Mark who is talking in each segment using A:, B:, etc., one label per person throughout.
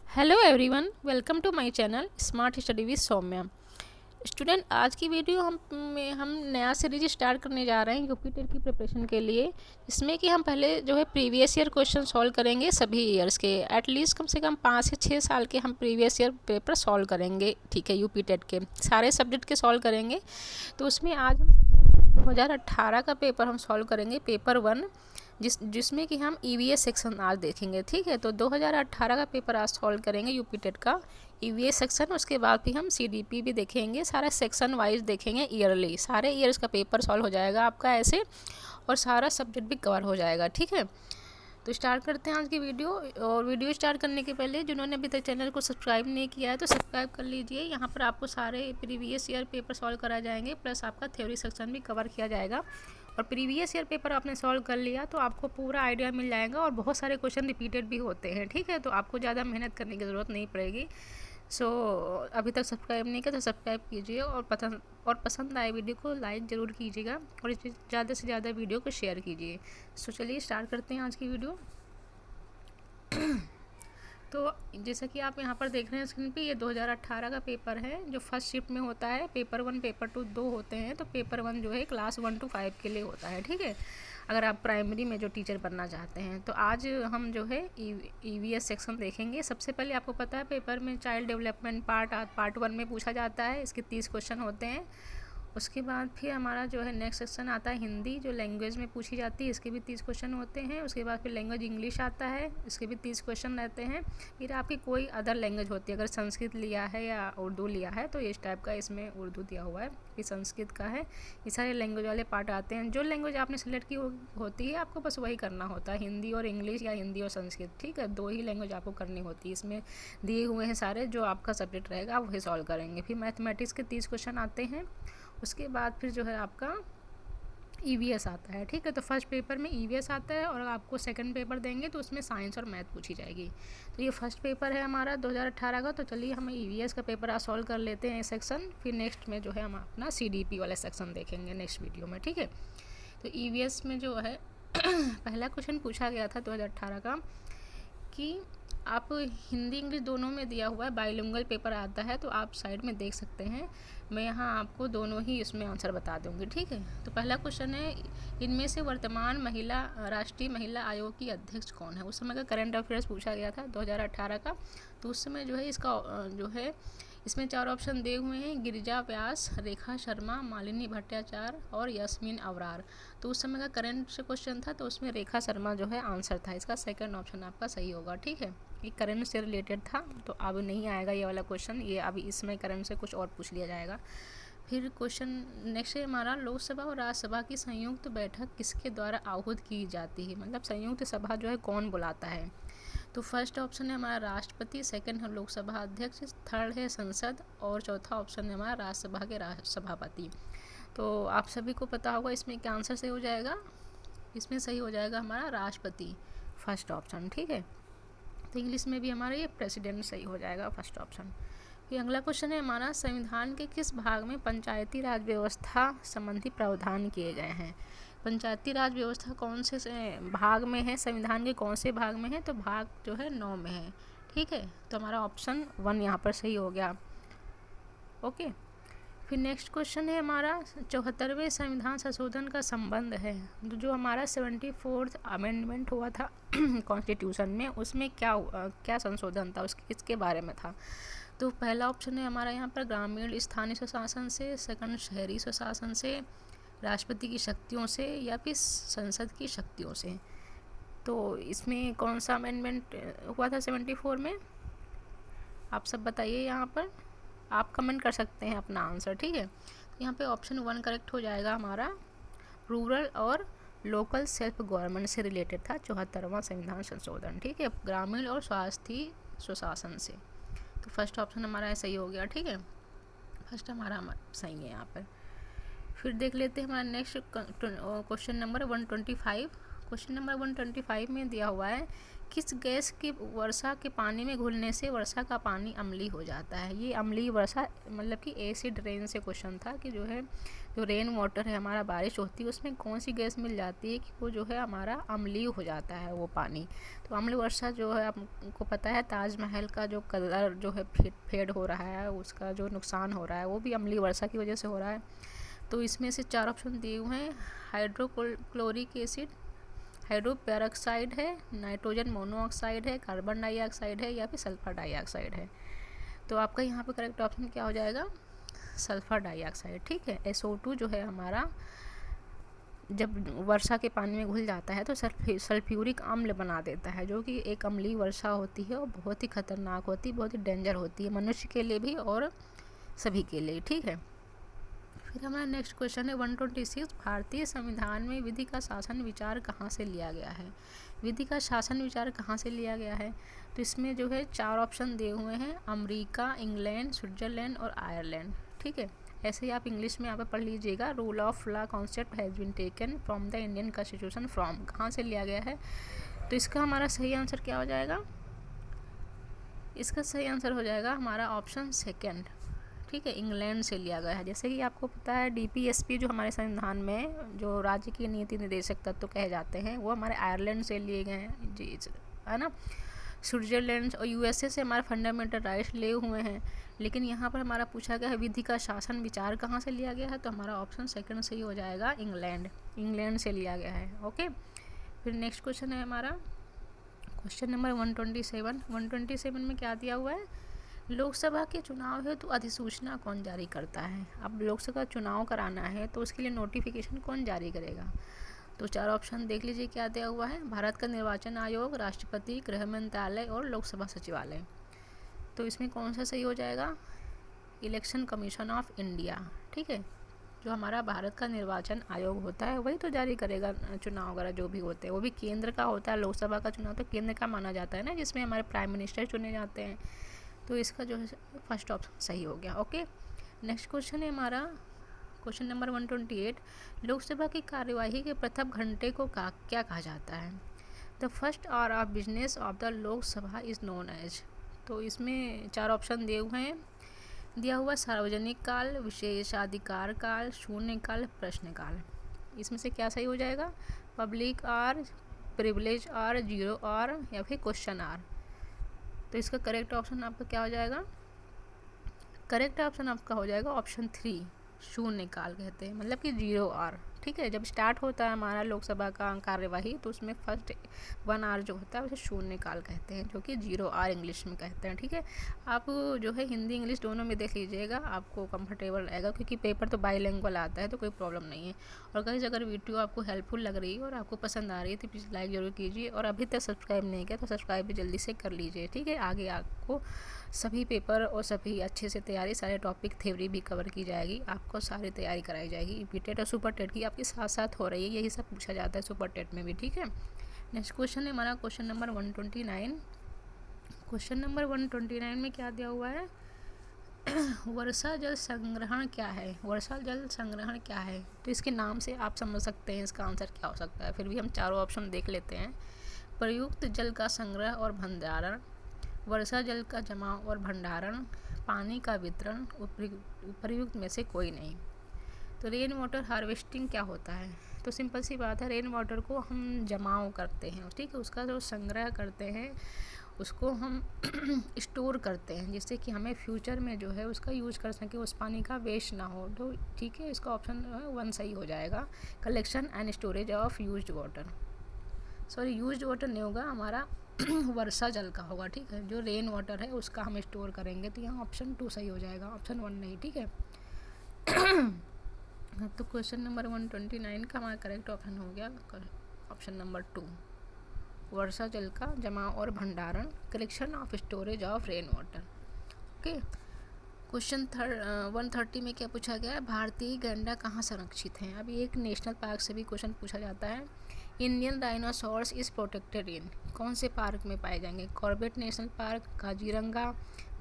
A: Hello everyone, welcome to my channel smart study with Soumya. Student, आज की video हम नया सीरीज स्टार्ट करने जा रहे हैं यूपी टेट की प्रिपरेशन के लिए, जिसमें कि हम पहले जो है प्रीवियस ईयर क्वेश्चन सॉल्व करेंगे सभी ईयर्स के। एटलीस्ट कम से कम 5 से 6 साल के हम प्रीवियस ईयर पेपर सॉल्व करेंगे। ठीक है, यूपी टेट के सारे सब्जेक्ट के सॉल्व करेंगे। तो उसमें आज हम 2018 का पेपर हम सॉल्व करेंगे, पेपर 1, जिसमें कि हम ईवीएस सेक्शन आज देखेंगे। ठीक है, तो 2018 का पेपर आज सॉल्व करेंगे यूपी टेट का ईवीएस सेक्शन। उसके बाद फिर हम सीडीपी भी देखेंगे, सारा सेक्शन वाइज देखेंगे ईयरली। सारे ईयर्स का पेपर सॉल्व हो जाएगा आपका ऐसे, और सारा सब्जेक्ट भी कवर हो जाएगा। ठीक है, तो स्टार्ट करते हैं आज की वीडियो। और वीडियो स्टार्ट करने के पहले जिन्होंने अभी तक चैनल को सब्सक्राइब नहीं किया है तो सब्सक्राइब कर लीजिए। यहाँ पर आपको सारे प्रीवियस ईयर पेपर सॉल्व कराए जाएंगे, प्लस आपका थ्योरी सेक्शन भी कवर किया जाएगा। और प्रीवियस ईयर पेपर आपने सॉल्व कर लिया तो आपको पूरा आइडिया मिल जाएगा, और बहुत सारे क्वेश्चन रिपीटेड भी होते हैं। ठीक है, तो आपको ज़्यादा मेहनत करने की ज़रूरत नहीं पड़ेगी। अभी तक सब्सक्राइब नहीं किया तो सब्सक्राइब कीजिए, और पसंद आए वीडियो को लाइक ज़रूर कीजिएगा, और ज़्यादा से ज़्यादा वीडियो को शेयर कीजिए। चलिए स्टार्ट करते हैं आज की वीडियो। तो जैसा कि आप यहाँ पर देख रहे हैं स्क्रीन पे, ये 2018 का पेपर है जो फर्स्ट शिफ्ट में होता है। पेपर 1 पेपर 2 दो होते हैं, तो पेपर 1 जो है क्लास 1 to 5 के लिए होता है। ठीक है, अगर आप प्राइमरी में जो टीचर बनना चाहते हैं। तो आज हम जो है ईवीएस सेक्शन देखेंगे। सबसे पहले आपको पता है पेपर में चाइल्ड डेवलपमेंट पार्ट 1 में पूछा जाता है, इसके 30 क्वेश्चन होते हैं। उसके बाद फिर हमारा जो है नेक्स्ट सेक्शन आता है हिंदी, जो लैंग्वेज में पूछी जाती है, इसके भी 30 क्वेश्चन होते हैं। उसके बाद फिर लैंग्वेज इंग्लिश आता है, इसके भी 30 क्वेश्चन रहते हैं। फिर आपकी कोई अदर लैंग्वेज होती है, अगर संस्कृत लिया है या उर्दू लिया है तो इस टाइप का इसमें उर्दू दिया हुआ है, कि संस्कृत का है। ये सारे लैंग्वेज वाले पार्ट आते हैं। जो लैंग्वेज आपने सेलेक्ट की होती है आपको बस वही करना होता है, हिंदी और इंग्लिश या हिंदी और संस्कृत। ठीक है, 2 ही लैंग्वेज आपको करनी होती है। इसमें दिए हुए हैं सारे, जो आपका सब्जेक्ट रहेगा आप वही सॉल्व करेंगे। फिर मैथमेटिक्स के 30 क्वेश्चन आते हैं। उसके बाद फिर जो है आपका ईवीएस आता है। ठीक है, तो फर्स्ट पेपर में ईवीएस आता है, और आपको सेकंड पेपर देंगे तो उसमें साइंस और मैथ पूछी जाएगी। तो ये फर्स्ट पेपर है हमारा 2018 का। तो चलिए हम ईवीएस का पेपर आज सॉल्व कर लेते हैं सेक्शन, फिर नेक्स्ट में जो है हम अपना सीडीपी वाला सेक्शन देखेंगे नेक्स्ट वीडियो में। ठीक है, तो ईवीएस में जो है पहला क्वेश्चन पूछा गया था 2018 का, कि आप हिंदी इंग्लिश दोनों में दिया हुआ है, बाइलिंगुअल पेपर आता है। तो आप साइड में देख सकते हैं, मैं यहाँ आपको दोनों ही इसमें आंसर बता दूंगी। ठीक है, तो पहला क्वेश्चन है, इनमें से वर्तमान राष्ट्रीय महिला आयोग की अध्यक्ष कौन है। उस समय का करंट अफेयर्स पूछा गया था 2018 का। तो उस समय जो है इसका जो है इसमें 4 ऑप्शन दिए हुए हैं, गिरिजा व्यास, रेखा शर्मा, मालिनी भट्टाचार्य और यास्मीन अवरार। तो उस समय का करंट से क्वेश्चन था, तो उसमें रेखा शर्मा जो है आंसर था। इसका सेकंड ऑप्शन आपका सही होगा। ठीक है, ये करंट से रिलेटेड था, तो अब नहीं आएगा ये वाला क्वेश्चन, ये अभी इसमें करंट से कुछ और पूछ लिया जाएगा। फिर क्वेश्चन नेक्स्ट है हमारा, लोकसभा और राज्यसभा की संयुक्त बैठक किसके द्वारा आहूत की जाती है, मतलब संयुक्त सभा जो है कौन बुलाता है। तो फर्स्ट ऑप्शन है हमारा राष्ट्रपति, सेकंड है लोकसभा अध्यक्ष, थर्ड है संसद, और चौथा ऑप्शन है हमारा राज्यसभा के सभापति। तो आप सभी को पता होगा इसमें क्या आंसर सही हो जाएगा। इसमें सही हो जाएगा हमारा राष्ट्रपति, फर्स्ट ऑप्शन। ठीक है, तो इंग्लिश में भी हमारा ये प्रेसिडेंट सही हो जाएगा, फर्स्ट ऑप्शन। फिर अगला क्वेश्चन है हमारा, संविधान के किस भाग में पंचायती राज व्यवस्था संबंधी प्रावधान किए गए हैं। पंचायती राज व्यवस्था कौन से भाग में है, संविधान के कौन से भाग में है। तो भाग जो है 9 में है। ठीक है, तो हमारा ऑप्शन 1 यहाँ पर सही हो गया। ओके, फिर नेक्स्ट क्वेश्चन है हमारा, 74वें संविधान संशोधन का संबंध है, जो हमारा 74th अमेंडमेंट हुआ था कॉन्स्टिट्यूशन में, उसमें क्या संशोधन था, उसके किसके बारे में था। तो पहला ऑप्शन है हमारा यहाँ पर ग्रामीण स्थानीय स्वशासन से, सेकंड शहरी स्वशासन से, राष्ट्रपति की शक्तियों से, या फिर संसद की शक्तियों से। तो इसमें कौन सा अमेंडमेंट हुआ था 74 में, आप सब बताइए। यहाँ पर आप कमेंट कर सकते हैं अपना आंसर। ठीक है, तो यहाँ पे ऑप्शन 1 करेक्ट हो जाएगा हमारा, रूरल और लोकल सेल्फ गवर्नमेंट से रिलेटेड था 74वां संविधान संशोधन। ठीक है, ग्रामीण और स्वास्थ्य स्वशासन से। तो फर्स्ट ऑप्शन हमारा सही हो गया। ठीक है, फर्स्ट हमारा सही है यहाँ पर। फिर देख लेते हैं हमारा next question number 125। Question number 125 में दिया हुआ है किस गैस की वर्षा के पानी में घुलने से वर्षा का पानी अम्लीय हो जाता है? ये अम्लीय वर्षा मतलब कि एसिड रेन से क्वेश्चन था कि जो है जो रेन वाटर है हमारा बारिश होती है उसमें कौन सी गैस मिल जाती है कि वो जो है हमारा अम्लीय हो जाता है वो पानी। तो अम्ल वर्षा जो है आपको पता है ताजमहल का जो कलर जो है फेड हो रहा है, उसका जो नुकसान हो रहा है वो भी अम्लीय वर्षा की वजह से हो रहा है। तो इसमें से 4 ऑप्शन दिए हुए हैं, हाइड्रोक्लोरिक एसिड, हाइड्रोपेरोक्साइड है, नाइट्रोजन मोनोऑक्साइड है, कार्बन डाइऑक्साइड है या फिर सल्फर डाइऑक्साइड है। तो आपका यहाँ पे करेक्ट ऑप्शन क्या हो जाएगा? Sulphur dioxide. ठीक है, SO2 जो है हमारा जब वर्षा के पानी में घुल जाता है तो सल्फ्यूरिक अम्ल बना देता है, जो कि एक अम्लीय वर्षा होती है और बहुत ही खतरनाक होती है, बहुत ही डेंजर होती है मनुष्य के लिए भी और सभी के लिए। ठीक है, फिर हमारा नेक्स्ट क्वेश्चन है 126, भारतीय संविधान में विधि का शासन विचार कहाँ से लिया गया है? विधि का शासन विचार कहाँ से लिया गया है? तो इसमें जो है 4 ऑप्शन दिए हुए हैं, अमेरिका, इंग्लैंड, स्विट्जरलैंड और आयरलैंड। ठीक है, ऐसे ही आप इंग्लिश में यहाँ पे पढ़ लीजिएगा, rule of law concept has been taken from the Indian constitution from, कहाँ से लिया गया है? तो इसका हमारा सही आंसर क्या हो जाएगा? इसका सही आंसर हो जाएगा हमारा ऑप्शन सेकेंड। ठीक है, इंग्लैंड से लिया गया है। जैसे कि आपको पता है DPSP जो हमारे संविधान में जो राज्य के नीति निर्देशक तत्व कहे जाते हैं वो हमारे आयरलैंड से लिए गए हैं जी, है ना। स्विट्जरलैंड और USA से हमारे फंडामेंटल राइट्स लिए हुए हैं, लेकिन यहाँ पर हमारा पूछा गया है विधि का शासन विचार कहाँ से लिया गया है, तो हमारा ऑप्शन सेकंड सही हो जाएगा, इंग्लैंड से लिया गया है। ओके, फिर नेक्स्ट क्वेश्चन है हमारा क्वेश्चन नंबर 127 में क्या दिया हुआ है? लोकसभा के चुनाव हेतु अधिसूचना कौन जारी करता है? अब लोकसभा चुनाव कराना है तो उसके लिए नोटिफिकेशन कौन जारी करेगा? तो 4 ऑप्शन देख लीजिए क्या दिया हुआ है, भारत का निर्वाचन आयोग, राष्ट्रपति, गृह मंत्रालय और लोकसभा सचिवालय। तो इसमें कौन सा सही हो जाएगा? Election commission of India. ठीक है, जो हमारा भारत का निर्वाचन आयोग होता है वही तो जारी करेगा चुनाव वगैरह जो भी होते हैं, वो भी केंद्र का होता है। लोकसभा का चुनाव तो केंद्र का माना जाता है ना, जिसमें हमारे प्राइम मिनिस्टर चुने जाते हैं। तो इसका जो है फर्स्ट ऑप्शन सही हो गया। ओके, नेक्स्ट क्वेश्चन है हमारा क्वेश्चन नंबर 128, लोकसभा की कार्यवाही के प्रथम घंटे को क्या कहा जाता है? The first hour of business of the Lok Sabha is known as. तो इसमें 4 ऑप्शन दिए हुए हैं, दिया हुआ सार्वजनिक काल, विशेषाधिकार काल, शून्य काल, प्रश्नकाल। इसमें से क्या सही हो जाएगा? Public hour, privilege hour, zero hour या फिर क्वेश्चन आर। तो इसका करेक्ट ऑप्शन आपका क्या हो जाएगा? करेक्ट ऑप्शन आपका हो जाएगा ऑप्शन 3, शून्य काल कहते हैं, मतलब कि 0 आवर। ठीक है, जब स्टार्ट होता है हमारा लोकसभा का कार्यवाही तो उसमें फर्स्ट 1 आवर जो होता है उसे शून्य काल कहते हैं, जो कि 0 आवर इंग्लिश में कहते हैं। ठीक है, आप जो है हिंदी इंग्लिश दोनों में देख लीजिएगा, आपको कंफर्टेबल रहेगा, क्योंकि पेपर तो बाईलिंगुअल आता है तो कोई प्रॉब्लम नहीं है। और गाइस अगर वीडियो आपको हेल्पफुल लग रही है और आपको पसंद आ रही है तो प्लीज़ लाइक ज़रूर कीजिए, और अभी तक सब्सक्राइब नहीं किया तो सब्सक्राइब भी जल्दी से कर लीजिए। ठीक है, आगे आपको सभी पेपर और सभी अच्छे से तैयारी, सारे टॉपिक थ्योरी भी कवर की जाएगी, आपको सारी तैयारी कराई जाएगी। BTET और सुपर टेट की आपके साथ साथ हो रही है, यही सब पूछा जाता है सुपर टेट में भी। ठीक है, नेक्स्ट क्वेश्चन है हमारा क्वेश्चन नंबर 129। क्वेश्चन नंबर 129 में क्या दिया हुआ है? वर्षा जल संग्रहण क्या है? वर्षा जल संग्रहण क्या है? तो इसके नाम से आप समझ सकते हैं इसका आंसर क्या हो सकता है। फिर भी हम चारों ऑप्शन देख लेते हैं। प्रयुक्त जल का संग्रह और भंडारण, वर्षा जल का जमाव और भंडारण, पानी का वितरण, उपर्युक्त में से कोई नहीं। तो रेन वाटर हार्वेस्टिंग क्या होता है? तो सिंपल सी बात है, रेन वाटर को हम जमाव करते हैं, ठीक है, उसका जो संग्रह करते हैं उसको हम स्टोर करते हैं, जिससे कि हमें फ्यूचर में जो है उसका यूज कर सकें, उस पानी का वेस्ट ना हो। तो ठीक है, इसका ऑप्शन 1 सही हो जाएगा, collection and storage of used water. Sorry, used water नहीं होगा हमारा, वर्षा जल का होगा। ठीक है, जो रेन वाटर है उसका हम स्टोर करेंगे, तो यहाँ ऑप्शन 2 सही हो जाएगा, ऑप्शन 1 नहीं। ठीक है, तो क्वेश्चन नंबर 129 का हमारा करेक्ट ऑप्शन हो गया ऑप्शन नंबर 2, वर्षा जल का जमाव और भंडारण, collection of storage of rain water. Okay, question 130 में क्या पूछा गया है? भारतीय गैंडा कहाँ संरक्षित हैं? अभी एक नेशनल पार्क से भी क्वेश्चन पूछा जाता है। इंडियन डायनासोर्स इज प्रोटेक्टेड इन, कौन से पार्क में पाए जाएंगे? Corbett national park, Kaziranga,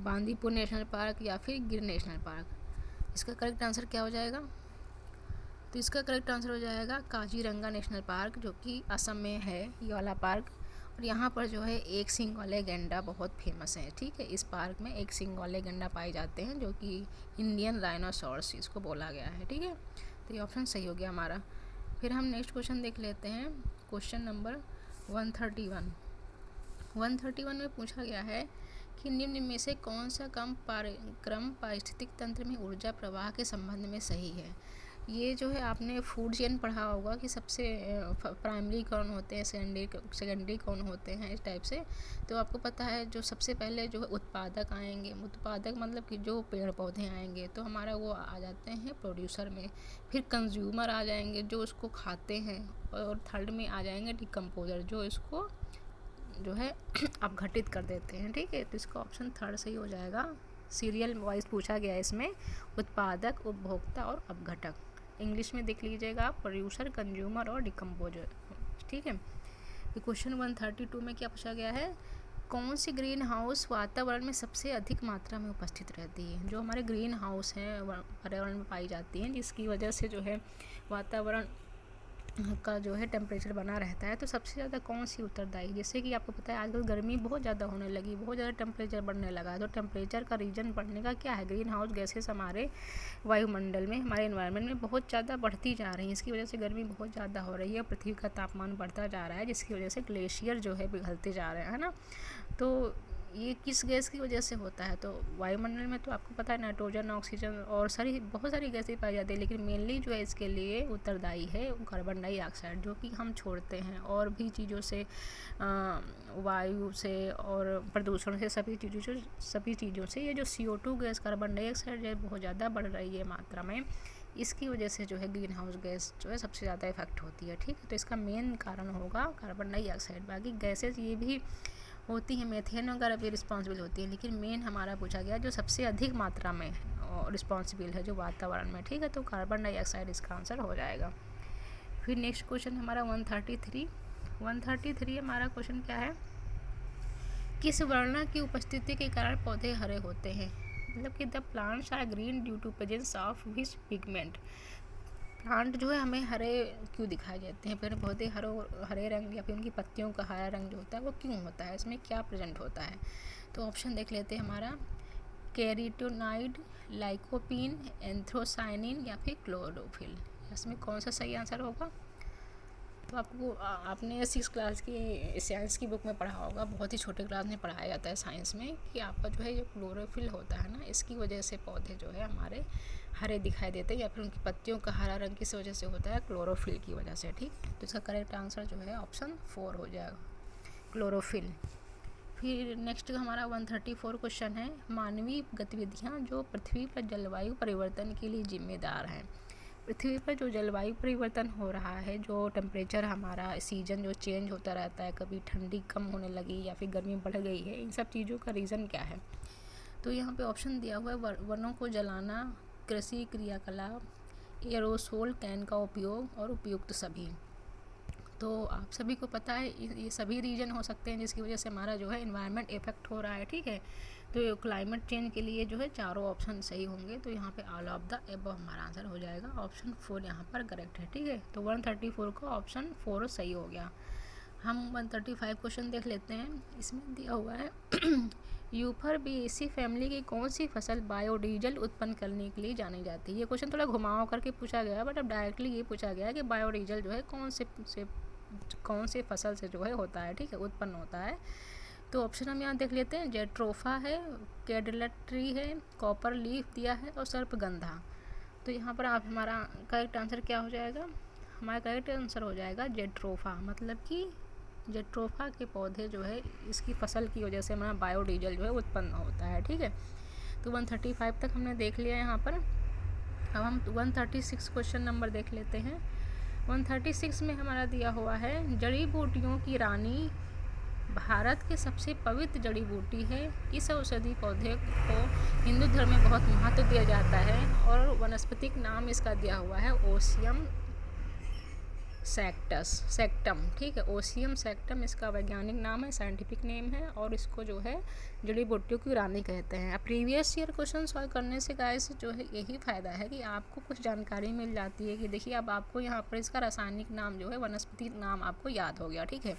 A: Bandipur national park या फिर गिर नेशनल पार्क? इसका करेक्ट आंसर क्या हो जाएगा? तो इसका करेक्ट आंसर हो जाएगा काजीरंगा नेशनल पार्क, जो कि असम में है ये वाला पार्क, और यहाँ पर जो है एक सींग वाले गैंडा बहुत फेमस है, ठीक है। इस पार्क में एक सींग वाले गैंडा पाए जाते हैं जो कि इंडियन राइनोसॉरस इसको बोला गया है, ठीक है। तो ये ऑप्शन सही हो गया हमारा। फिर हम नेक्स्ट क्वेश्चन देख लेते हैं। Question number 131। 131 में पूछा गया है कि निम्न में से कौन सा क्रम पारिस्थितिक तंत्र में ऊर्जा प्रवाह के संबंध में सही है। ये जो है आपने फूड चेन पढ़ा होगा कि सबसे प्राइमरी कौन होते हैं, सेकेंडरी कौन होते हैं, इस टाइप से। तो आपको पता है जो सबसे पहले जो है उत्पादक आएंगे, उत्पादक मतलब कि जो पेड़ पौधे आएंगे तो हमारा वो आ जाते हैं प्रोड्यूसर में। फिर कंज्यूमर आ जाएंगे जो उसको खाते हैं, और थर्ड में आ जाएंगे डिकम्पोजर जो इसको जो है अपघटित कर देते हैं, ठीक है। तो इसका ऑप्शन थर्ड सही हो जाएगा। सीरियल वाइज पूछा गया है इसमें, उत्पादक, उपभोक्ता और अपघटक। इंग्लिश में देख लीजिएगा आप, प्रोड्यूसर, कंज्यूमर और डिकम्पोजर, ठीक है। क्वेश्चन 132 में क्या पूछा गया है, कौन सी ग्रीन हाउस वातावरण में सबसे अधिक मात्रा में उपस्थित रहती है। जो हमारे ग्रीन हाउस हैं पर्यावरण में पाई जाती हैं, जिसकी वजह से जो है वातावरण का जो है टेम्परेचर बना रहता है। तो सबसे ज़्यादा कौन सी उत्तरदायी, जैसे कि आपको पता है आजकल गर्मी बहुत ज़्यादा होने लगी, बहुत ज़्यादा टेम्परेचर बढ़ने लगा है। तो टेम्परेचर का रीजन बढ़ने का क्या है, ग्रीन हाउस गैसेस हमारे वायुमंडल में, हमारे एनवायरनमेंट में बहुत ज़्यादा बढ़ती जा रही हैं। इसकी वजह से गर्मी बहुत ज़्यादा हो रही है, पृथ्वी का तापमान बढ़ता जा रहा है, जिसकी वजह से ग्लेशियर जो है पिघलते जा रहे हैं, है ना। तो ये किस गैस की वजह से होता है, तो वायुमंडल में तो आपको पता है नाइट्रोजन, ऑक्सीजन और बहुत सारी गैसें पाई जाती है, लेकिन मेनली जो है इसके लिए उत्तरदायी है कार्बन डाइऑक्साइड, जो कि हम छोड़ते हैं और भी चीज़ों से, वायु से और प्रदूषण से, सभी चीज़ों से ये जो CO2 गैस, कार्बन डाइऑक्साइड जो है बहुत ज़्यादा बढ़ रही है मात्रा में। इसकी वजह से जो है ग्रीन हाउस गैस जो है सबसे ज़्यादा इफेक्ट होती है, ठीक है। तो इसका मेन कारण होगा कार्बन डाइऑक्साइड। बाकी गैसेज ये भी होती है, मेथेन वगैरह भी रिस्पॉन्सिबल होती है, लेकिन मेन हमारा पूछा गया जो सबसे अधिक मात्रा में रिस्पॉन्सिबल है जो वातावरण में, ठीक है। तो कार्बन डाइऑक्साइड इसका आंसर हो जाएगा। फिर नेक्स्ट क्वेश्चन हमारा 133 हमारा क्वेश्चन क्या है, किस वर्ण की उपस्थिति के कारण पौधे हरे होते हैं। मतलब कि the plants are green due to presence of which pigment. Plant जो है हमें हरे क्यों दिखाई देते हैं, पेड़ पौधे हरे रंग या फिर उनकी पत्तियों का हरा रंग जो होता है वो क्यों होता है, इसमें क्या प्रेजेंट होता है। तो ऑप्शन देख लेते हैं हमारा, कैरोटीनॉइड, लाइकोपीन, एंथ्रोसाइनिन या फिर क्लोरोफिल। इसमें कौन सा सही आंसर होगा। तो आपने 6 क्लास की साइंस की बुक में पढ़ा होगा, बहुत ही छोटे क्लास में पढ़ाया जाता है साइंस में, कि आपका जो है जो क्लोरोफिल होता है ना, इसकी वजह से पौधे जो है हमारे हरे दिखाई देते हैं, या फिर उनकी पत्तियों का हरा रंग किस वजह से होता है, क्लोरोफिल की वजह से, ठीक। तो इसका करेक्ट आंसर जो है ऑप्शन 4 हो जाएगा, क्लोरोफिल। फिर नेक्स्ट हमारा 134 क्वेश्चन है, मानवीय गतिविधियाँ जो पृथ्वी पर जलवायु परिवर्तन के लिए जिम्मेदार हैं। पृथ्वी पर जो जलवायु परिवर्तन हो रहा है, जो टेम्परेचर हमारा सीजन जो चेंज होता रहता है, कभी ठंडी कम होने लगी या फिर गर्मी बढ़ गई है, इन सब चीज़ों का रीज़न क्या है। तो यहाँ पे ऑप्शन दिया हुआ है, वनों को जलाना, कृषि क्रियाकलाप, एरोसोल कैन का उपयोग और उपयुक्त सभी। तो आप सभी को पता है ये सभी रीजन हो सकते हैं जिसकी वजह से हमारा जो है एनवायरनमेंट इफेक्ट हो रहा है, ठीक है। तो क्लाइमेट चेंज के लिए जो है चारों ऑप्शन सही होंगे, तो यहाँ पे ऑल ऑफ द एबव हमारा आंसर हो जाएगा, ऑप्शन 4 यहाँ पर करेक्ट है, ठीक है। तो 134 का ऑप्शन 4 सही हो गया। हम 135 क्वेश्चन देख लेते हैं। इसमें दिया हुआ है यूफरबिएसी फैमिली की कौन सी फसल बायोडीजल उत्पन्न करने के लिए जानी जाती है। ये क्वेश्चन थोड़ा घुमाव करके पूछा गया, बट अब डायरेक्टली ये पूछा गया कि बायोडीजल जो है कौन से फसल से जो है होता है, ठीक है, उत्पन्न होता है। तो ऑप्शन हम यहाँ देख लेते हैं, जेट्रोफा है, कैडलट्री है, कॉपर लीफ दिया है और सर्पगंधा। तो यहाँ पर आप हमारा करेक्ट आंसर क्या हो जाएगा, हमारा करेक्ट आंसर हो जाएगा जेट्रोफा। मतलब कि जेट्रोफा के पौधे जो है इसकी फसल की वजह से हमारा बायोडीजल जो है उत्पन्न होता है, ठीक है। तो 135 तक हमने देख लिया यहाँ पर। अब हम 136 क्वेश्चन नंबर देख लेते हैं। 136 में हमारा दिया हुआ है, जड़ी बूटियों की रानी भारत के सबसे पवित्र जड़ी बूटी है। इस औषधि पौधे को हिंदू धर्म में बहुत महत्व दिया जाता है और वनस्पतिक नाम इसका दिया हुआ है ओसियम सेक्टम, ठीक है। ओसियम सेक्टम इसका वैज्ञानिक नाम है, साइंटिफिक नेम है, और इसको जो है जड़ी बूटियों की रानी कहते हैं। अब प्रीवियस ईयर क्वेश्चन सॉल्व करने से गाइस जो है यही फ़ायदा है कि आपको कुछ जानकारी मिल जाती है कि देखिए अब आपको यहाँ पर इसका रासायनिक नाम जो है वनस्पति नाम आपको याद हो गया, ठीक है।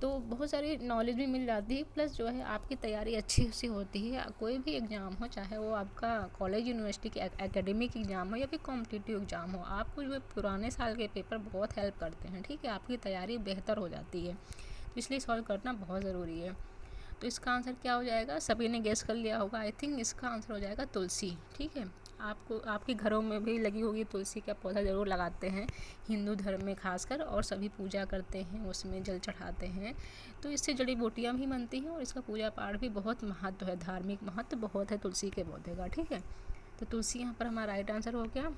A: तो बहुत सारी नॉलेज भी मिल जाती है, प्लस जो है आपकी तैयारी अच्छी से होती है। कोई भी एग्ज़ाम हो, चाहे वो आपका कॉलेज यूनिवर्सिटी के एकेडमिक एग्ज़ाम हो या फिर कॉम्पिटिटिव एग्ज़ाम हो, आपको जो पुराने साल के पेपर बहुत हेल्प करते हैं, ठीक है, आपकी तैयारी बेहतर हो जाती है, तो इसलिए सॉल्व करना बहुत ज़रूरी है। तो इसका आंसर क्या हो जाएगा, सभी ने गेस कर लिया होगा, आई थिंक इसका आंसर हो जाएगा तुलसी। ठीक है, आपको आपके घरों में भी लगी होगी तुलसी का पौधा, ज़रूर लगाते हैं हिंदू धर्म में खासकर, और सभी पूजा करते हैं, उसमें जल चढ़ाते हैं, तो इससे जड़ी बूटियाँ भी बनती हैं और इसका पूजा पाठ भी बहुत महत्व है, धार्मिक महत्व बहुत है तुलसी के पौधे का। ठीक है, तो तुलसी यहाँ पर हमारा राइट आंसर हो गया।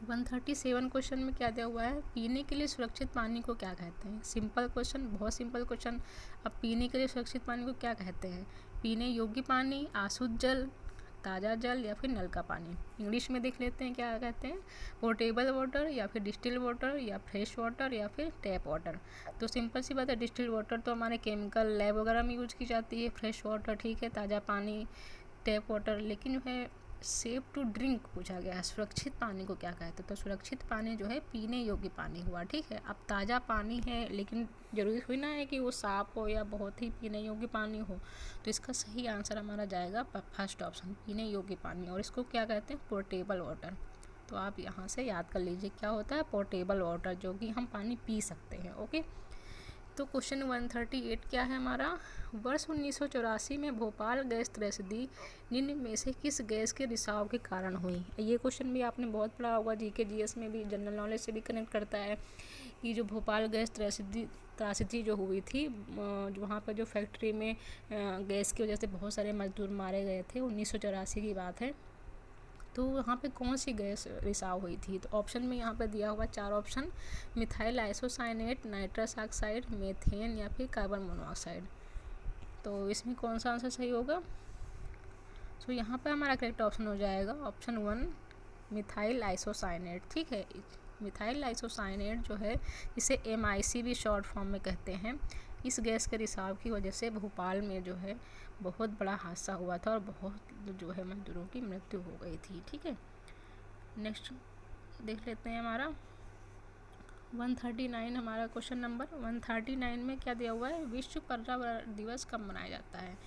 A: 137 क्वेश्चन में क्या दिया हुआ है, पीने के लिए सुरक्षित पानी को क्या कहते हैं। सिंपल क्वेश्चन, बहुत सिंपल क्वेश्चन। अब पीने के लिए सुरक्षित पानी को क्या कहते हैं, पीने योग्य पानी, आशुद्ध जल, ताज़ा जल या फिर नल का पानी। इंग्लिश में देख लेते हैं क्या कहते हैं, पोर्टेबल वाटर या फिर डिस्टिल वाटर या फ्रेश वाटर या फिर टैप वाटर। तो सिंपल सी बात है, डिस्टिल वाटर तो हमारे केमिकल लैब वगैरह में यूज की जाती है, फ्रेश वाटर ठीक है, ताज़ा पानी टैप वाटर। लेकिन जो है सेफ टू ड्रिंक पूछा गया है, सुरक्षित पानी को क्या कहते हैं, तो सुरक्षित पानी जो है पीने योग्य पानी हुआ। ठीक है, अब ताज़ा पानी है, लेकिन ज़रूरी हुई ना है कि वो साफ़ हो या बहुत ही पीने योग्य पानी हो, तो इसका सही आंसर हमारा जाएगा फर्स्ट ऑप्शन, पीने योग्य पानी। और इसको क्या कहते हैं, पोर्टेबल वाटर। तो आप यहाँ से याद कर लीजिए क्या होता है, पोर्टेबल वाटर, जो कि हम पानी पी सकते हैं। ओके, तो क्वेश्चन 138 क्या है हमारा, वर्ष 1984 में भोपाल गैस त्रैसदी निम्न में से किस गैस के रिसाव के कारण हुई। ये क्वेश्चन भी आपने बहुत पढ़ा होगा, जीके जीएस में भी, जनरल नॉलेज से भी कनेक्ट करता है कि जो भोपाल गैस त्रासदी जो हुई थी, वहाँ पर जो फैक्ट्री में गैस की वजह से बहुत सारे मजदूर मारे गए थे, 1984 की बात है। तो यहाँ पे कौन सी गैस रिसाव हुई थी, तो ऑप्शन में यहाँ पे दिया हुआ 4 option, methyl isocyanate, nitrous oxide, methane या फिर कार्बन मोनोऑक्साइड। तो इसमें कौन सा आंसर सही होगा, तो यहाँ पे हमारा करेक्ट ऑप्शन हो जाएगा ऑप्शन 1, मिथाइल आइसोसाइनेट। ठीक है, मिथाइल आइसोसाइनेट जो है, इसे MIC भी शॉर्ट फॉर्म में कहते हैं, इस गैस के रिसाव की वजह से भोपाल में जो है बहुत बड़ा हादसा हुआ था और बहुत जो है मजदूरों की मृत्यु हो गई थी। ठीक है, नेक्स्ट देख लेते हैं हमारा 139, हमारा क्वेश्चन नंबर 139 में क्या दिया हुआ है, विश्व पर्यावरण दिवस कब मनाया जाता है।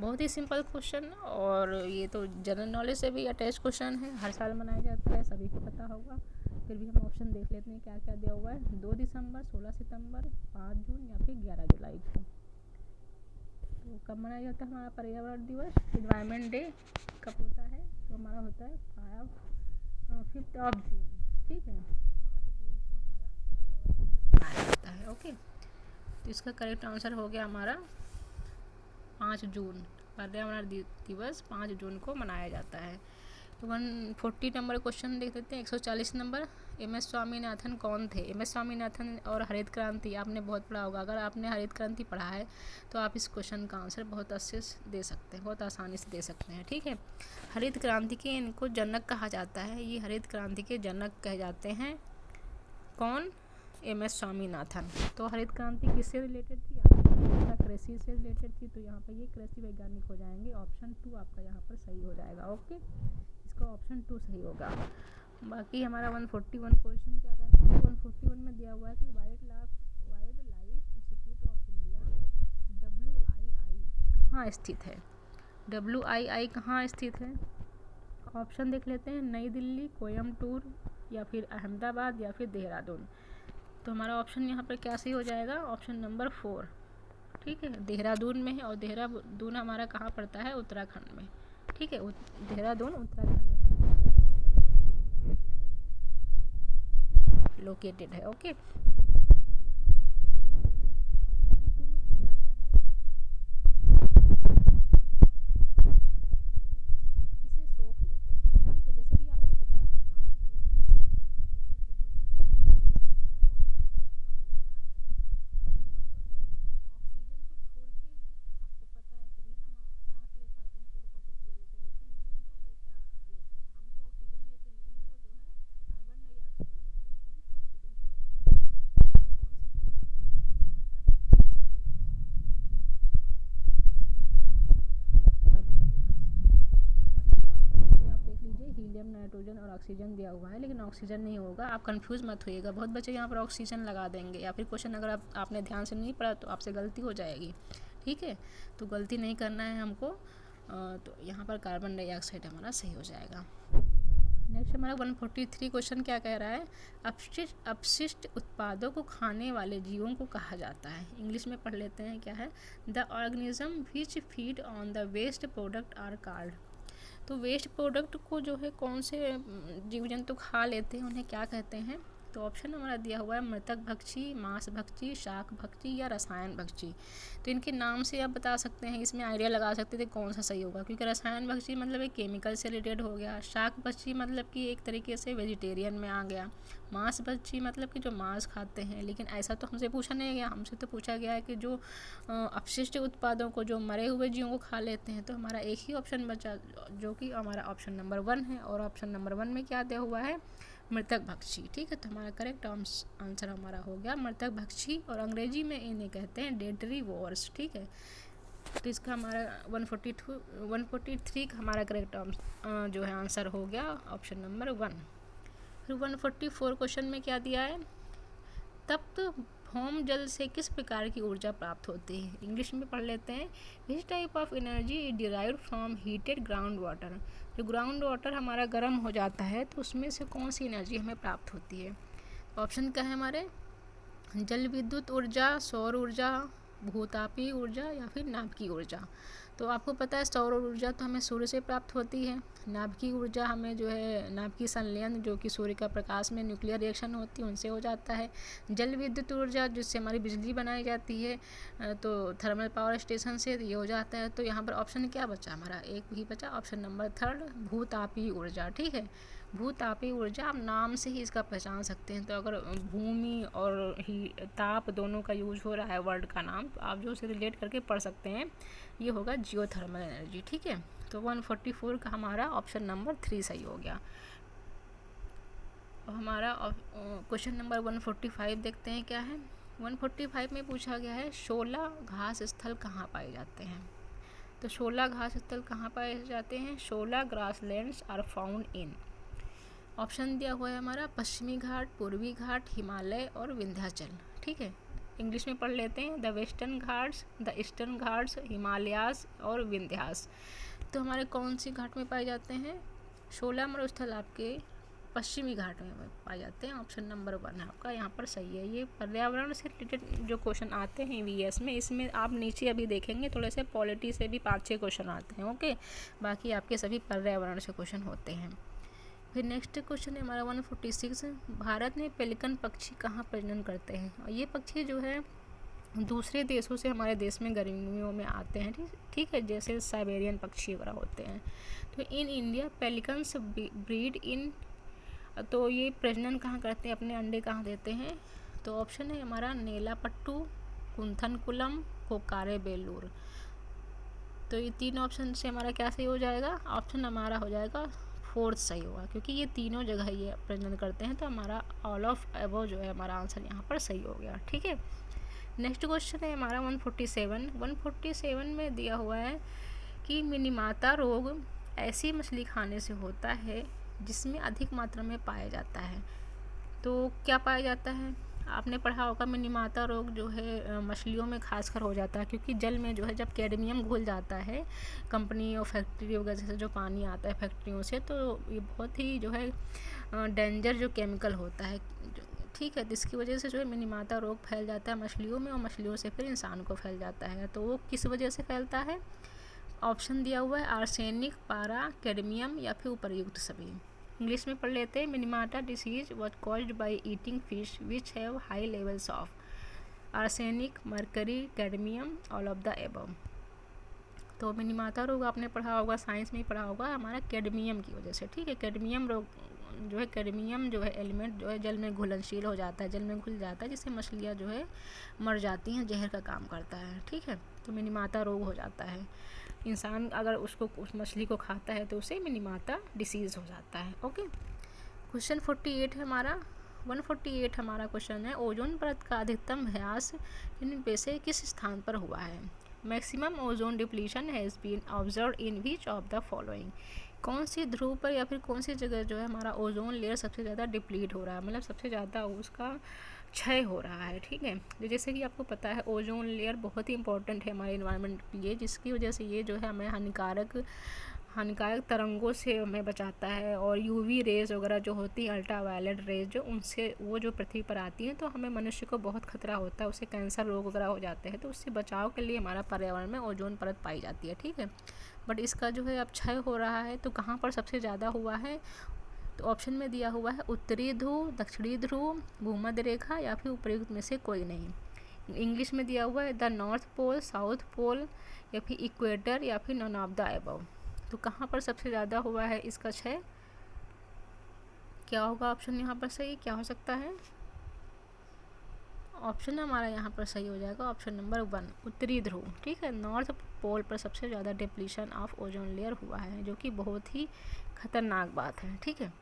A: बहुत ही सिंपल क्वेश्चन, और ये तो जनरल नॉलेज से भी अटैच क्वेश्चन है, हर साल मनाया जाता है, सभी को पता होगा। फिर भी हम ऑप्शन देख लेते हैं क्या क्या दिया हुआ है, 2 दिसंबर, 16 सितंबर, 5 जून या फिर 11 जुलाई को। तो कब मनाया जाता है हमारा पर्यावरण दिवस, इन्वायरमेंट डे कब होता है, तो हमारा होता है 5 जून। ठीक है, 5 जून को हमारा पर्यावरण दिवस मनाया जाता है। ओके, तो इसका करेक्ट आंसर हो गया हमारा 5 जून, पर्यावरण दिवस 5 जून को मनाया जाता है। 140 नंबर क्वेश्चन देख लेते हैं, 140 नंबर, MS स्वामीनाथन कौन थे। MS स्वामीनाथन और हरित क्रांति आपने बहुत पढ़ा होगा, अगर आपने हरित क्रांति पढ़ा है तो आप इस क्वेश्चन का आंसर बहुत अच्छे से दे सकते हैं, बहुत आसानी से दे सकते हैं। ठीक है, हरित क्रांति के इनको जनक कहा जाता है, ये हरित क्रांति के जनक कहे जाते हैं, कौन, MS स्वामीनाथन। तो हरित क्रांति किससे रिलेटेड थी, आपका कृषि से रिलेटेड थी, तो यहाँ पर ये कृषि वैज्ञानिक हो जाएंगे, ऑप्शन 2 आपका यहाँ पर सही हो जाएगा। ओके, इसका ऑप्शन 2 सही होगा। बाकी हमारा 141 क्वेश्चन क्या कहता है, 141 में दिया हुआ है कि wild life institute of India WII कहाँ स्थित है। WII कहाँ स्थित है, ऑप्शन देख लेते हैं, नई दिल्ली, कोयम्बटूर या फिर अहमदाबाद या फिर देहरादून। तो हमारा ऑप्शन यहाँ पर क्या सही हो जाएगा, ऑप्शन नंबर 4। ठीक है, देहरादून में है, और देहरादून हमारा कहाँ पड़ता है, उत्तराखंड में। ठीक है, देहरादून उत्तराखंड में पड़ता है, लोकेटेड है। ओके, नाइट्रोजन और ऑक्सीजन दिया हुआ है, लेकिन ऑक्सीजन नहीं होगा। आप कंफ्यूज मत होइएगा, बहुत बच्चे यहाँ पर ऑक्सीजन लगा देंगे, या फिर क्वेश्चन अगर आपने ध्यान से नहीं पढ़ा तो आपसे गलती हो जाएगी, ठीक है। तो गलती नहीं करना है हमको, तो यहाँ पर कार्बन डाइऑक्साइड हमारा सही हो जाएगा। नेक्स्ट हमारा 143 क्वेश्चन क्या कह रहा है, अपशिष्ट उत्पादों को खाने वाले जीवों को कहा जाता है। इंग्लिश में पढ़ लेते हैं, क्या है, the organism which feed on the waste product are called. तो वेस्ट प्रोडक्ट को जो है कौन से जीव जंतु खा लेते हैं, उन्हें क्या कहते हैं। तो ऑप्शन हमारा दिया हुआ है मृतक भक्षी, मांस भक्षी, शाक भक्षी या रसायन भक्षी। तो इनके नाम से आप बता सकते हैं, इसमें आइडिया लगा सकते थे कौन सा सही होगा, क्योंकि रसायन भक्षी मतलब एक केमिकल से रिलेटेड हो गया, शाक भक्षी मतलब कि एक तरीके से वेजिटेरियन में आ गया, मांस भक्षी मतलब कि जो मांस खाते हैं। लेकिन ऐसा तो हमसे पूछा नहीं गया, हमसे तो पूछा गया है कि जो अपशिष्ट उत्पादों को, जो मरे हुए जीवों को खा लेते हैं। तो हमारा एक ही ऑप्शन बचा, जो कि हमारा ऑप्शन नंबर 1 है, और ऑप्शन नंबर 1 में क्या दिया हुआ है, मृतक भक्षी, ठीक है। तो हमारा करेक्ट आंसर हमारा हो गया मृतक भक्षी, और अंग्रेजी में इन्हें कहते हैं डेटरी वॉर्स, ठीक है। तो इसका हमारा 143 का हमारा करेक्ट जो है आंसर हो गया ऑप्शन नंबर 1। फिर 144 क्वेश्चन में क्या दिया है, तप्त भौम जल से किस प्रकार की ऊर्जा प्राप्त होती है। इंग्लिश में पढ़ लेते हैं, which type of energy is derived from heated ground water. जो ग्राउंड वाटर हमारा गर्म हो जाता है तो उसमें से कौन सी एनर्जी हमें प्राप्त होती है। ऑप्शन क्या है हमारे, जल विद्युत ऊर्जा, सौर ऊर्जा, भूतापीय ऊर्जा या फिर नाभिकीय ऊर्जा। तो आपको पता है सौर ऊर्जा तो हमें सूर्य से प्राप्त होती है, नाभिकीय ऊर्जा हमें जो है नाभिकीय संलयन जो कि सूर्य का प्रकाश में न्यूक्लियर रिएक्शन होती है उनसे हो जाता है। जल विद्युत ऊर्जा जिससे हमारी बिजली बनाई जाती है, तो थर्मल पावर स्टेशन से ये हो जाता है। तो यहाँ पर ऑप्शन क्या बचा हमारा, एक ही बचा, ऑप्शन नंबर 3 भूतापीय ऊर्जा, ठीक है। भूतापीय ऊर्जा आप नाम से ही इसका पहचान सकते हैं। तो अगर भूमि और ही ताप दोनों का यूज हो रहा है वर्ड का नाम, तो आप जो उसे रिलेट करके पढ़ सकते हैं, ये होगा जियोथर्मल एनर्जी, ठीक है। तो 144 का हमारा ऑप्शन नंबर 3 सही हो गया। और हमारा क्वेश्चन नंबर 145 देखते हैं क्या है। 145 में पूछा गया है, शोला घास स्थल कहाँ पाए जाते हैं। तो शोला घास स्थल कहाँ पाए जाते हैं, Shola grasslands are found in. Option दिया हुआ है हमारा पश्चिमी घाट, पूर्वी घाट, हिमालय और विंध्याचल, ठीक है। इंग्लिश में पढ़ लेते हैं, the western Ghats, the eastern Ghats, Himalayas और विंध्यास। तो हमारे कौन सी घाट में पाए जाते हैं, शोला मरुस्थल आपके पश्चिमी घाट में पाए जाते हैं। ऑप्शन नंबर 1 है आपका यहाँ पर सही है। ये पर्यावरण से रिलेटेड जो क्वेश्चन आते हैं वीएस में, इसमें आप नीचे अभी देखेंगे थोड़े से पॉलिटी से भी 5-6 क्वेश्चन आते हैं, ओके। बाकी आपके सभी पर्यावरण से क्वेश्चन होते हैं। फिर नेक्स्ट क्वेश्चन है हमारा 146, भारत में पेलिकन पक्षी कहाँ प्रजनन करते हैं। और ये पक्षी जो है दूसरे देशों से हमारे देश में गर्मियों में आते हैं, ठीक है, जैसे साइबेरियन पक्षी वगैरह होते हैं। तो इन इंडिया पेलिकन्स ब्रीड इन, तो ये प्रजनन कहाँ करते हैं, अपने अंडे कहाँ देते हैं। तो ऑप्शन है हमारा नेलापट्टू, कुंथनकुलम, कोकारे बेलूर। तो ये 3 ऑप्शन से हमारा क्या सही हो जाएगा, ऑप्शन हमारा हो जाएगा 4 सही होगा, क्योंकि ये तीनों जगह ये प्रजनन करते हैं। तो हमारा ऑल ऑफ अबव जो है हमारा आंसर यहाँ पर सही हो गया, ठीक है। नेक्स्ट क्वेश्चन है हमारा 147 में दिया हुआ है कि मिनीमाता रोग ऐसी मछली खाने से होता है जिसमें अधिक मात्रा में पाया जाता है। तो क्या पाया जाता है, आपने पढ़ा होगा मिनीमाता रोग जो है मछलियों में खासकर हो जाता है, क्योंकि जल में जो है जब कैडमियम घुल जाता है कंपनी और फैक्ट्री वगैरह से जो पानी आता है फैक्ट्रियों से, तो ये बहुत ही जो है डेंजर जो केमिकल होता है, ठीक है। जिसकी वजह से जो है मिनीमाता रोग फैल जाता है मछलियों में, और मछलियों से फिर इंसान को फैल जाता है। तो वो किस वजह से फैलता है, ऑप्शन दिया हुआ है आर्सेनिक, पारा, कैडमियम या फिर उपर्युक्त सभी। इंग्लिश में पढ़ लेते हैं, मिनीमाटा disease was caused by eating fish which have high levels of arsenic, mercury, cadmium, all of the above. तो मिनीमाता रोग आपने पढ़ा होगा, साइंस में ही पढ़ा होगा, हमारा कैडमियम की वजह से, ठीक है। कैडमियम रोग जो है, कैडमियम जो है एलिमेंट जो है जल में घुलनशील हो जाता है, जल में घुल जाता है, जिससे मछलियाँ जो है मर जाती हैं, जहर का काम करता है, ठीक है। तो मिनीमाता रोग हो जाता है, इंसान अगर उसको उस मछली को खाता है तो उसे मिनीमाता डिसीज़ हो जाता है, ओके। क्वेश्चन 48 है हमारा 148 हमारा क्वेश्चन है, ओजोन परत का अधिकतम ह्रास इनमें में से किस स्थान पर हुआ है। Maximum ozone depletion has been observed in which of the following. कौन सी ध्रुव पर या फिर कौन सी जगह जो है हमारा ओजोन लेयर सबसे ज़्यादा डिप्लीट हो रहा है, मतलब सबसे ज़्यादा उसका क्षय हो रहा है। ठीक है, तो जैसे कि आपको पता है ओजोन लेयर बहुत ही इंपॉर्टेंट है हमारे इन्वायरमेंट के लिए, जिसकी वजह से ये जो है हमें हानिकारक तरंगों से हमें बचाता है, और यूवी रेज वगैरह जो होती हैं, अल्ट्रावायलेट रेज जो उनसे वो जो पृथ्वी पर आती हैं तो हमें मनुष्य को बहुत खतरा होता है, उससे कैंसर रोग वगैरह हो जाते हैं। तो उससे बचाव के लिए हमारा पर्यावरण में ओजोन परत पाई जाती है। ठीक है, बट इसका जो है अब क्षय हो रहा है। तो कहाँ पर सबसे ज़्यादा हुआ है, तो ऑप्शन में दिया हुआ है उत्तरी ध्रुव, दक्षिणी ध्रुव, भूमध्य रेखा या फिर उपयुक्त में से कोई नहीं। इंग्लिश में दिया हुआ है the north pole, south pole या फिर इक्वेटर या फिर नन ऑफ द अबव। तो कहाँ पर सबसे ज़्यादा हुआ है इसका क्षय, क्या होगा ऑप्शन यहाँ पर सही, क्या हो सकता है? ऑप्शन हमारा यहाँ पर सही हो जाएगा ऑप्शन नंबर 1 उत्तरी ध्रुव। ठीक है, नॉर्थ पोल पर सबसे ज़्यादा डिप्लीशन ऑफ ओजोन लेयर हुआ है, जो कि बहुत ही खतरनाक बात है। ठीक है,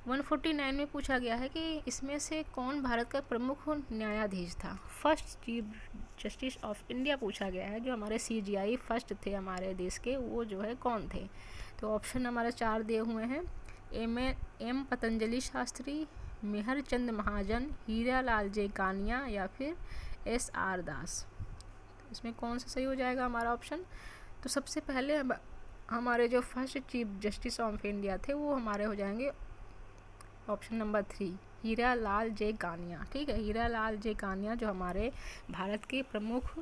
A: 149 में पूछा गया है कि इसमें से कौन भारत का प्रमुख न्यायाधीश था, first chief justice of India पूछा गया है। जो हमारे CJI फर्स्ट थे हमारे देश के, वो जो है कौन थे? तो ऑप्शन हमारे 4 दिए हुए हैं, एम पतंजलि शास्त्री, मेहर चंद महाजन, हीरा लाल जे कानिया या फिर SR दास। तो इसमें कौन सा सही हो जाएगा हमारा ऑप्शन? तो सबसे पहले हमारे जो first chief justice of India थे वो हमारे हो जाएंगे ऑप्शन नंबर 3 हीरा लाल जे कानिया। ठीक है, हीरा लाल जे कानिया जो हमारे भारत के प्रमुख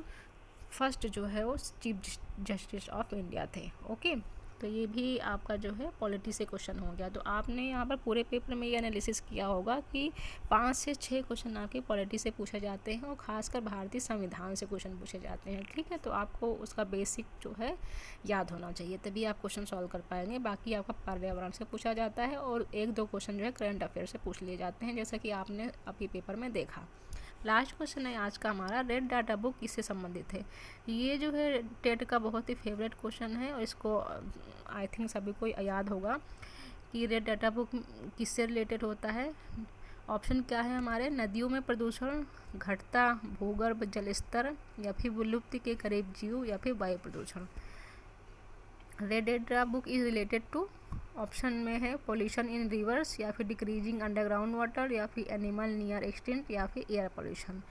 A: फर्स्ट जो है वो चीफ जस्टिस ऑफ इंडिया थे। ओके, तो ये भी आपका जो है पॉलिटी से क्वेश्चन हो गया। तो आपने यहाँ पर पूरे पेपर में ये एनालिसिस किया होगा कि 5 से 6 क्वेश्चन आपके पॉलिटी से पूछे जाते हैं, और ख़ासकर भारतीय संविधान से क्वेश्चन पूछे जाते हैं। ठीक है, तो आपको उसका बेसिक जो है याद होना चाहिए, तभी आप क्वेश्चन सॉल्व कर पाएंगे। बाकी आपका पर्यावरण से पूछा जाता है, और 1-2 क्वेश्चन जो है करंट अफेयर से पूछ लिए जाते हैं, जैसा कि आपने अभी पेपर में देखा। लास्ट क्वेश्चन है आज का हमारा, रेड डाटा बुक किससे संबंधित है? ये जो है टेट का बहुत ही फेवरेट क्वेश्चन है, और इसको आई थिंक सभी को याद होगा कि रेड डाटा बुक किससे रिलेटेड होता है। ऑप्शन क्या है हमारे, नदियों में प्रदूषण, घटता भूगर्भ जल स्तर या फिर विलुप्ति के करीब जीव या फिर वायु प्रदूषण। Red data book is related to, option में है पोल्यूशन इन रिवर्स या फिर डिक्रीजिंग अंडरग्राउंड वाटर या फिर एनिमल नियर एक्सटिंक्ट या फिर एयर पोल्यूशन।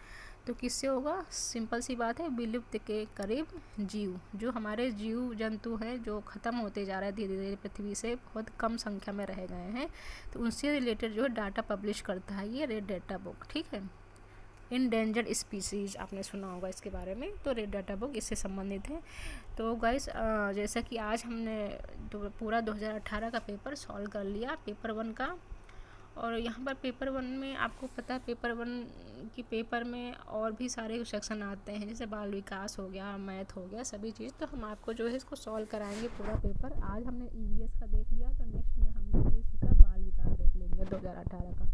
A: तो किससे होगा, सिंपल सी बात है, विलुप्त के करीब जीव, जो हमारे जीव जंतु हैं जो ख़त्म होते जा रहे हैं धीरे धीरे पृथ्वी से, बहुत कम संख्या में रह गए हैं, तो उनसे रिलेटेड जो है डाटा पब्लिश करता है ये रेड डाटा बुक। ठीक है, इंडेंजर्ड स्पीसीज़ आपने सुना होगा इसके बारे में, तो रेड डाटा बुक इससे संबंधित है। तो गाइस जैसा कि आज हमने तो पूरा 2018 का पेपर सॉल्व कर लिया, पेपर 1 का। और यहाँ पर पेपर 1 में आपको पता है पेपर 1 की पेपर में और भी सारे सेक्शन आते हैं, जैसे बाल विकास हो गया, मैथ हो गया, सभी चीज़। तो हम आपको जो है इसको सॉल्व कराएंगे पूरा पेपर। आज हमने EVS का देख लिया, तो नेक्स्ट में हम जो है इसी का बाल विकास देख लेंगे 2018 का,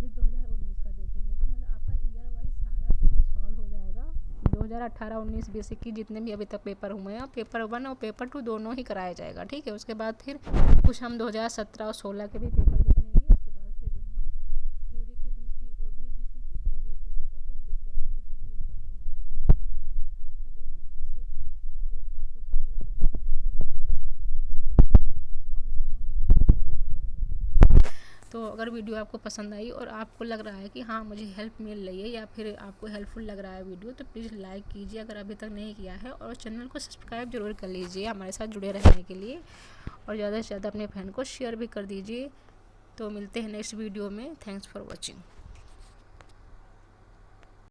A: फिर 2019 का देखेंगे। तो मतलब आपका ईयर वाइज सारा पेपर सॉल्व हो जाएगा। 2018-19 बेसिक की जितने भी अभी तक पेपर हुए हैं, पेपर 1 और पेपर 2 दोनों ही कराया जाएगा। ठीक है, उसके बाद फिर कुछ हम 2017 और 16 के भी पेपर देख लेंगे। उसके बाद फिर जो हम थ्योरी के बीच में हम थ्योरी के टॉपिक देखते रहेंगे, जो कि इम्पोर्टेंट है हमारे लिए। आपका जो है इससे कि टेट और सुपर टेट दोनों की तैयारी। तो अगर वीडियो आपको पसंद आई और आपको लग रहा है कि हाँ मुझे हेल्प मिल रही है या फिर आपको हेल्पफुल लग रहा है वीडियो, तो प्लीज़ लाइक कीजिए अगर अभी तक नहीं किया है, और चैनल को सब्सक्राइब जरूर कर लीजिए हमारे साथ जुड़े रहने के लिए, और ज़्यादा से ज़्यादा अपने फ्रेंड को शेयर भी कर दीजिए। तो मिलते हैं नेक्स्ट वीडियो में। Thanks for watching.